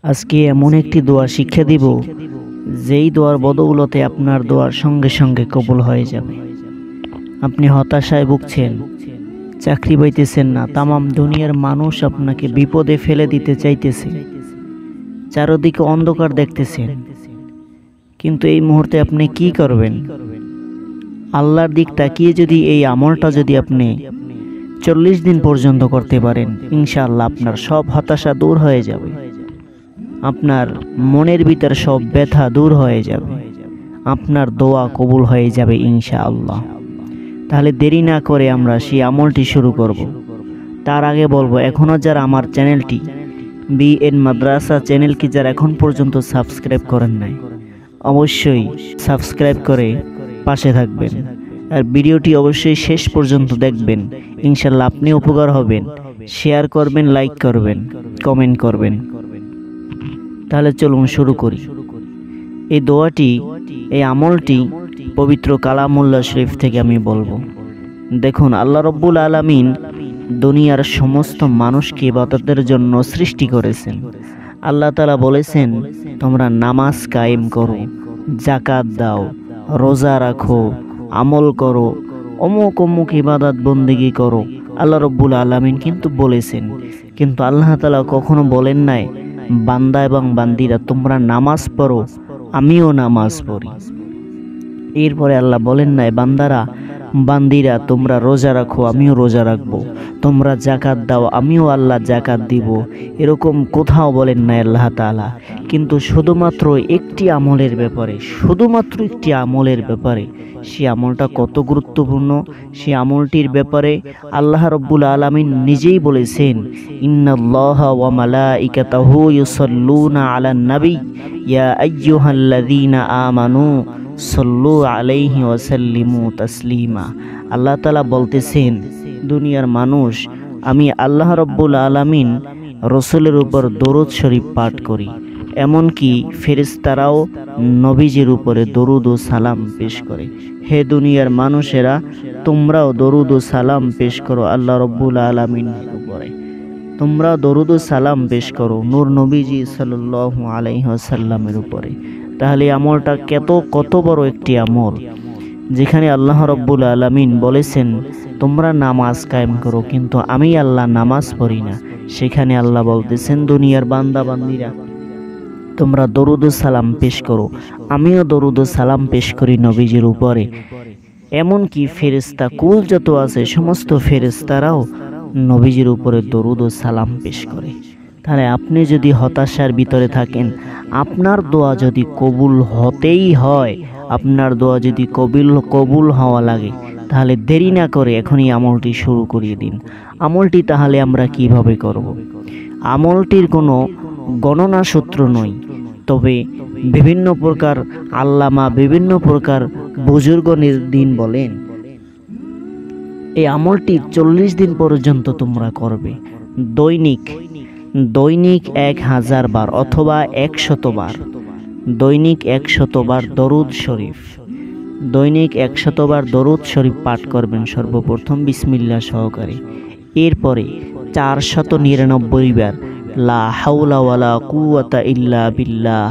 আজকে এমন একটি দোয়া শিক্ষা দিব, যেই দোয়ার বদৌলতে আপনার দোয়ার সঙ্গে সঙ্গে কবুল হয়ে যাবে। আপনি হতাশায় ভুগছেন, চাকরি পাইতেছেন না, তামাম দুনিয়ার মানুষ আপনাকে বিপদে ফেলে দিতে চাইতেছে, চারদিকে অন্ধকার দেখতেছেন, কিন্তু এই মুহূর্তে আপনি কি করবেন? আল্লাহর দিক তাকিয়ে যদি এই আমলটা যদি আপনি 40 দিন পর্যন্ত করতে পারেন, ইনশাআল্লাহ আপনার সব হতাশা দূর হয়ে যাবে, আপনার মনের ভিতর সব ব্যথা দূর হয়ে যাবে, আপনার দোয়া কবুল হয়ে যাবে ইনশাআল্লাহ। তাহলে দেরি না করে আমরা সেই আমলটি শুরু করব। তার আগে বলবো, এখনও যারা আমার চ্যানেলটি বিএন মাদ্রাসা চ্যানেলকে যারা এখন পর্যন্ত সাবস্ক্রাইব করেন নাই, অবশ্যই সাবস্ক্রাইব করে পাশে থাকবেন, আর ভিডিওটি অবশ্যই শেষ পর্যন্ত দেখবেন। ইনশাআল্লাহ আপনি উপকার হবেন। শেয়ার করবেন, লাইক করবেন, কমেন্ট করবেন। তাহলে চলুন শুরু করি। এই দোয়াটি, এই আমলটি পবিত্র কালামুল্লাহ শরীফ থেকে আমি বলবো। দেখুন, আল্লাহ রব্বুল আলামিন দুনিয়ার সমস্ত মানুষকে ইবাদতের জন্য সৃষ্টি করেছেন। আল্লাহ তাআলা বলেছেন, তোমরা নামাজ কায়েম করো, যাকাত দাও, রোজা রাখো, আমল করো, অমুক অমুক ইবাদত বন্দেগী করো। আল্লাহ রব্বুল আলামিন কিন্তু বলেছেন, কিন্তু আল্লাহ তাআলা কখনো বলেন নাই, বান্দা এবং বান্দিরা তোমরা নামাজ পড়ো, আমিও নামাজ পড়ি। এরপরে আল্লাহ বলেন নাই, বান্দারা বান্দিরা তোমরা রোজা রাখো, আমিও রোজা রাখবো, তোমরা যাকাত দাও, আমিও আল্লাহ যাকাত দিব। এরকম কোথাও বলেন নাই আল্লাহ তাআলা। কিন্তু শুধুমাত্র একটি আমলের ব্যাপারে, শুধুমাত্র একটি আমলের ব্যাপারে, সে আমলটা কত গুরুত্বপূর্ণ, সে আমলটির ব্যাপারে আল্লাহ রব্বুল আলামিন নিজেই বলেছেন, ইন্নাল্লাহা ওয়া মালাইকাতাহু ইউসাল্লুনা আলান নবী ইয়া আইয়ুহাল্লাযীনা আমানু সাল্লু আলাইহি ওয়া সাল্লিমু তাসলিমা। আল্লাহ তাআলা বলতেছেন, দুনিয়ার মানুষ, আমি আল্লাহ রব্বুল আলামিন রসুলের উপর দরুদ শরীফ পাঠ করি, এমনকি ফেরেশতারাও নবীজির উপরে দরুদ ও সালাম পেশ করে। হে দুনিয়ার মানুষেরা, তোমরাও দরুদ ও সালাম পেশ করো আল্লাহ রব্বুল আলামিনের উপরে, তোমরা দরুদ ও সালাম পেশ করো নূর নবীজি সাল্লাল্লাহু আলাইহি ওয়াসাল্লামের উপরে। তাহলে আমলটা কত বড় একটি আমল, যেখানে আল্লাহ রব্বুল আলামিন বলেছেন তোমরা নামাজ কায়েম করো, কিন্তু আমি আল্লাহ নামাজ পড়ি না। সেখানে আল্লাহ বলতেছেন, দুনিয়ার বান্দা বান্দিরা তোমরা দরুদ ও সালাম পেশ করো, আমিও দরুদ ও সালাম পেশ করি নবীজির উপরে। এমনকি ফেরেশতা কুল যত আছে, সমস্ত ফেরেশতারাও নবীজির উপরে দরুদ ও সালাম পেশ করে। তাহলে আপনি যদি হতাশার ভিতরে থাকেন, আপনার দোয়া যদি কবুল হতেই হয়, আপনার দোয়া যদি কবুল হওয়া লাগে, তাহলে দেরি না করে এখনই আমলটি শুরু করিয়ে দিন। আমলটি তাহলে আমরা কিভাবে করব? আমলটির কোনো গণনা সূত্র নয়, তবে বিভিন্ন প্রকার আল্লামা, বিভিন্ন প্রকার বুজুর্গ দিন বলেন, এই আমলটি 40 দিন পর্যন্ত তোমরা করবে। দৈনিক 1000 বার অথবা 100 বার, দৈনিক 100 বার দরুদ শরীফ, দৈনিক 100 বার দরুদ শরীফ পাঠ করবেন সর্বপ্রথম বিসমিল্লাহ সহকারে। এরপরে 499 বার লা হাওলা ওয়ালা কুওয়াতা ইল্লা বিল্লাহ,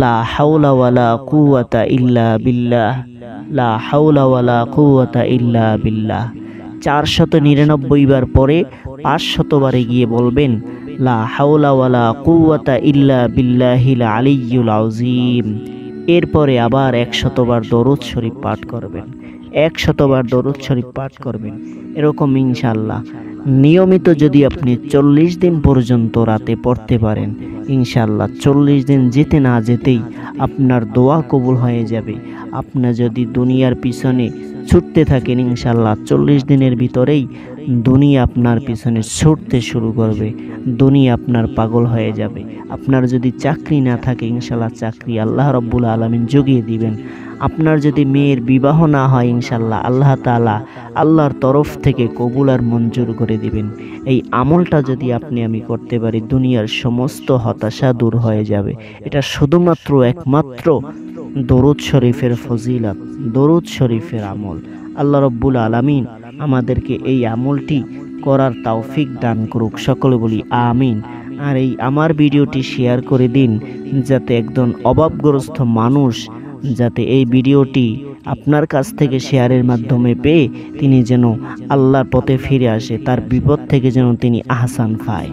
লা হাওলা ওয়ালা কুওয়াতা ইল্লা বিল্লাহ, লা হাওলা ওয়ালা কুওয়াতা ইল্লা বিল্লাহ। 499 বার পরে 500 বারে গিয়ে বলবেন, লা হাওলা ওয়ালা কুওয়াতা ইল্লা বিল্লাহিল আলিয়্যুল আযীম। এরপরে আবার 100 বার দরুদ শরীফ পাঠ করবেন, 100 বার দরুদ শরীফ পাঠ করবেন। এরকম ইনশাআল্লাহ নিয়মিত যদি আপনি 40 দিন পর্যন্ত রাতে পড়তে পারেন, ইনশাআল্লাহ 40 দিন যেতে না যেতেই আপনার দোয়া কবুল হয়ে যাবে। আপনি যদি দুনিয়ার পিছনে ছুটতে থাকেন, ইনশাআল্লাহ 40 দিনের ভিতরেই দুনিয়া আপনার পিছনে ছুটতে শুরু করবে, দুনিয়া আপনার পাগল হয়ে যাবে। আপনার যদি চাকরি না থাকে, ইনশাআল্লাহ চাকরি আল্লাহ রব্বুল আলামিন জুগিয়ে দিবেন। আপনার যদি মেয়ের বিবাহ না হয়, ইনশাআল্লাহ আল্লাহ তাআলা আল্লাহর তরফ থেকে কবুল আর মঞ্জুর করে দিবেন। এই আমলটা যদি আমি করতে পারি, দুনিয়ার সমস্ত হতাশা দূর হয়ে যাবে। এটা শুধুমাত্র একমাত্র দরুদ শরীফের ফজিলত, দরুদ শরীফের আমল। আল্লাহ রব্বুল আলামিন আমাদেরকে এই আমলটি করার তৌফিক দান করুক। সকলে বলি আমিন। আর এই আমার ভিডিওটি শেয়ার করে দিন, যাতে একজন অভাবগ্রস্ত মানুষ যাতে এই ভিডিওটি আপনার কাছ থেকে শেয়ারের মাধ্যমে পেয়ে তিনি যেন আল্লাহর পথে ফিরে আসে, তার বিপদ থেকে যেন তিনি আহসান পায়।